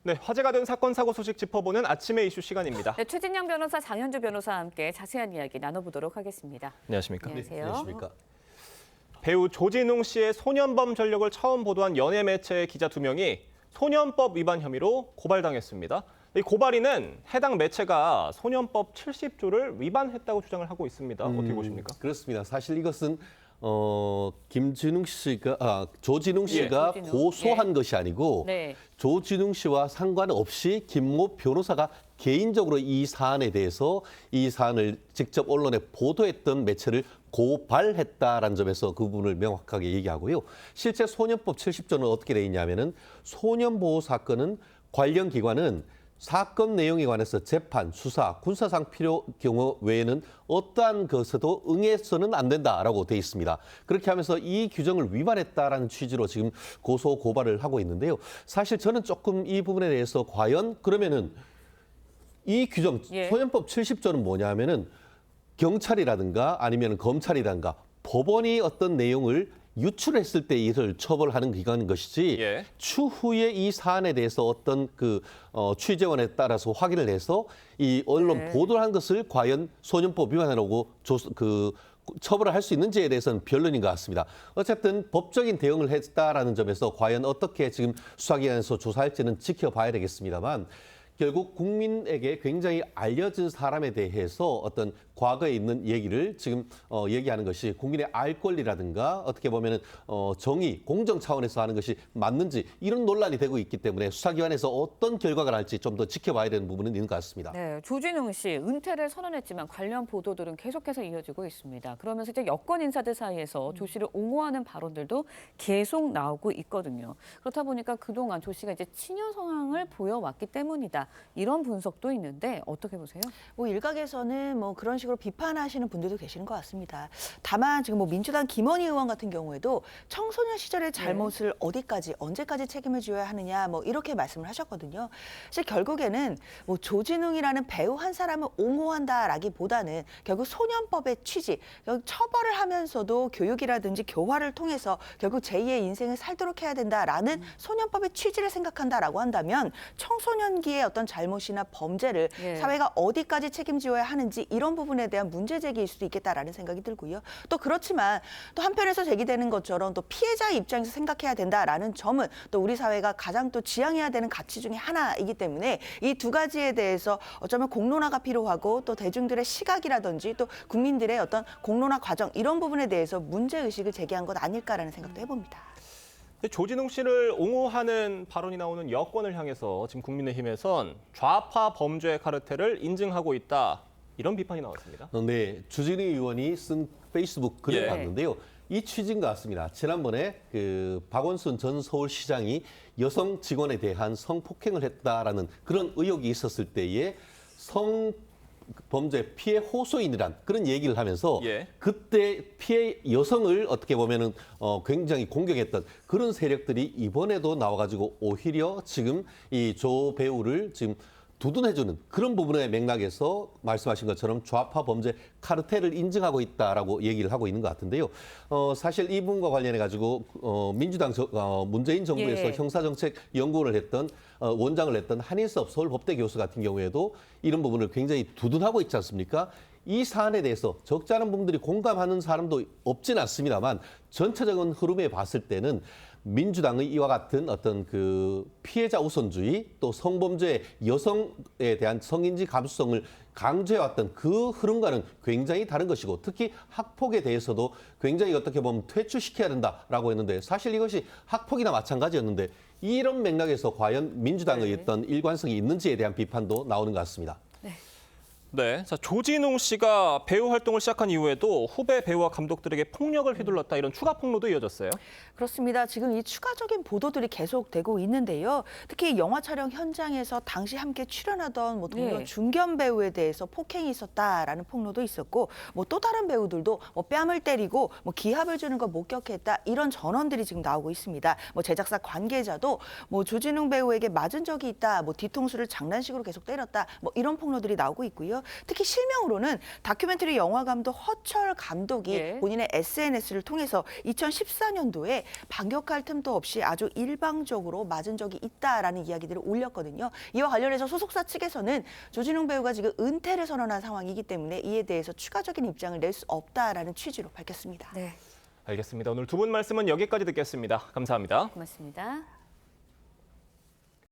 네, 화제가 된 사건 사고 소식 짚어보는 아침의 이슈 시간입니다. 네, 최진영 변호사, 장현주 변호사와 함께 자세한 이야기 나눠보도록 하겠습니다. 안녕하십니까? 안녕하세요. 네, 안녕하십니까? 배우 조진웅 씨의 소년범 전력을 처음 보도한 연예 매체의 기자 2명이 소년법 위반 혐의로 고발당했습니다. 이 고발인은 해당 매체가 소년법 70조를 위반했다고 주장을 하고 있습니다. 어떻게 보십니까? 그렇습니다. 사실 이것은 조진웅 씨가 조진웅. 고소한 것이 아니고 네. 조진웅 씨와 상관없이 김모 변호사가 개인적으로 이 사안에 대해서 이 사안을 직접 언론에 보도했던 매체를 고발했다라는 점에서 그 부분을 명확하게 얘기하고요. 실제 소년법 70조는 어떻게 돼 있냐면은 소년보호 사건은 관련 기관은 사건 내용에 관해서 재판, 수사, 군사상 필요 경우 외에는 어떠한 것에도 응해서는 안 된다라고 돼 있습니다. 그렇게 하면서 이 규정을 위반했다라는 취지로 지금 고소 고발을 하고 있는데요. 사실 저는 조금 이 부분에 대해서 과연 그러면은 이 규정 소년법 70조는 뭐냐면은 경찰이라든가 아니면 검찰이라든가 법원이 어떤 내용을 유출했을 때 이를 처벌하는 기관인 것이지 추후에 이 사안에 대해서 어떤 취재원에 따라서 확인을 해서 이 언론 보도를 한 것을 과연 소년법 위반이라고 처벌을 할 수 있는지에 대해서는 변론인 것 같습니다. 어쨌든 법적인 대응을 했다라는 점에서 과연 어떻게 지금 수사기관에서 조사할지는 지켜봐야 되겠습니다만 결국 국민에게 굉장히 알려진 사람에 대해서 어떤 과거에 있는 얘기를 지금 얘기하는 것이 국민의 알 권리라든가 어떻게 보면은 정의, 공정 차원에서 하는 것이 맞는지 이런 논란이 되고 있기 때문에 수사기관에서 어떤 결과가 날지 좀 더 지켜봐야 되는 부분은 있는 것 같습니다. 네, 조진웅 씨 은퇴를 선언했지만 관련 보도들은 계속해서 이어지고 있습니다. 그러면서 이제 여권 인사들 사이에서 조 씨를 옹호하는 발언들도 계속 나오고 있거든요. 그렇다 보니까 그동안 조 씨가 이제 친여 성향을 보여왔기 때문이다. 이런 분석도 있는데 어떻게 보세요? 뭐 일각에서는 뭐 그런 식으로 비판하시는 분들도 계시는 것 같습니다. 다만 지금 뭐 민주당 김원희 의원 같은 경우에도 청소년 시절의 잘못을 어디까지 언제까지 책임을 져야 하느냐 뭐 이렇게 말씀을 하셨거든요. 사실 결국에는 뭐 조진웅이라는 배우 한 사람을 옹호한다라기보다는 결국 소년법의 취지, 결국 처벌을 하면서도 교육이라든지 교화를 통해서 결국 제2의 인생을 살도록 해야 된다라는 소년법의 취지를 생각한다라고 한다면 청소년기의 어떤 잘못이나 범죄를 사회가 어디까지 책임지어야 하는지 이런 부분에 대한 문제 제기일 수도 있겠다라는 생각이 들고요. 또 그렇지만 또 한편에서 제기되는 것처럼 또 피해자의 입장에서 생각해야 된다라는 점은 또 우리 사회가 가장 또 지향해야 되는 가치 중에 하나이기 때문에 이 두 가지에 대해서 어쩌면 공론화가 필요하고 또 대중들의 시각이라든지 또 국민들의 어떤 공론화 과정 이런 부분에 대해서 문제 의식을 제기한 것 아닐까라는 생각도 해봅니다. 조진웅 씨를 옹호하는 발언이 나오는 여권을 향해서 지금 국민의힘에선 좌파 범죄 카르텔을 인증하고 있다. 이런 비판이 나왔습니다. 네, 주진우 의원이 쓴 페이스북 글을 봤는데요. 이 취지인 것 같습니다. 지난번에 박원순 전 서울시장이 여성 직원에 대한 성폭행을 했다라는 그런 의혹이 있었을 때에 성범죄 피해 호소인이란 그런 얘기를 하면서 그때 피해 여성을 어떻게 보면은 굉장히 공격했던 그런 세력들이 이번에도 나와가지고 오히려 지금 이 조 배우를 지금 두둔해주는 그런 부분의 맥락에서 말씀하신 것처럼 좌파 범죄 카르텔을 인증하고 있다라고 얘기를 하고 있는 것 같은데요. 사실 이 부분과 관련해 가지고 민주당 문재인 정부에서 형사정책 연구를 했던 원장을 했던 한인섭 서울법대 교수 같은 경우에도 이런 부분을 굉장히 두둔하고 있지 않습니까? 이 사안에 대해서 적지 않은 분들이 공감하는 사람도 없진 않습니다만 전체적인 흐름에 봤을 때는 민주당의 이와 같은 어떤 피해자 우선주의 또 성범죄 여성에 대한 성인지 감수성을 강조해왔던 그 흐름과는 굉장히 다른 것이고 특히 학폭에 대해서도 굉장히 어떻게 보면 퇴출시켜야 된다라고 했는데 사실 이것이 학폭이나 마찬가지였는데 이런 맥락에서 과연 민주당의 어떤 일관성이 있는지에 대한 비판도 나오는 것 같습니다. 네, 자, 조진웅 씨가 배우 활동을 시작한 이후에도 후배 배우와 감독들에게 폭력을 휘둘렀다 이런 추가 폭로도 이어졌어요. 그렇습니다. 지금 이 추가적인 보도들이 계속되고 있는데요. 특히 영화 촬영 현장에서 당시 함께 출연하던 뭐 동료 중견 배우에 대해서 폭행이 있었다라는 폭로도 있었고 뭐 또 다른 배우들도 뭐 뺨을 때리고 뭐 기합을 주는 걸 목격했다 이런 전원들이 지금 나오고 있습니다. 뭐 제작사 관계자도 뭐 조진웅 배우에게 맞은 적이 있다, 뭐 뒤통수를 장난식으로 계속 때렸다, 뭐 이런 폭로들이 나오고 있고요. 특히 실명으로는 다큐멘터리 영화 감독 허철 감독이 예. 본인의 SNS를 통해서 2014년도에 반격할 틈도 없이 아주 일방적으로 맞은 적이 있다라는 이야기들을 올렸거든요. 이와 관련해서 소속사 측에서는 조진웅 배우가 지금 은퇴를 선언한 상황이기 때문에 이에 대해서 추가적인 입장을 낼 수 없다라는 취지로 밝혔습니다. 네, 알겠습니다. 오늘 두 분 말씀은 여기까지 듣겠습니다. 감사합니다. 고맙습니다.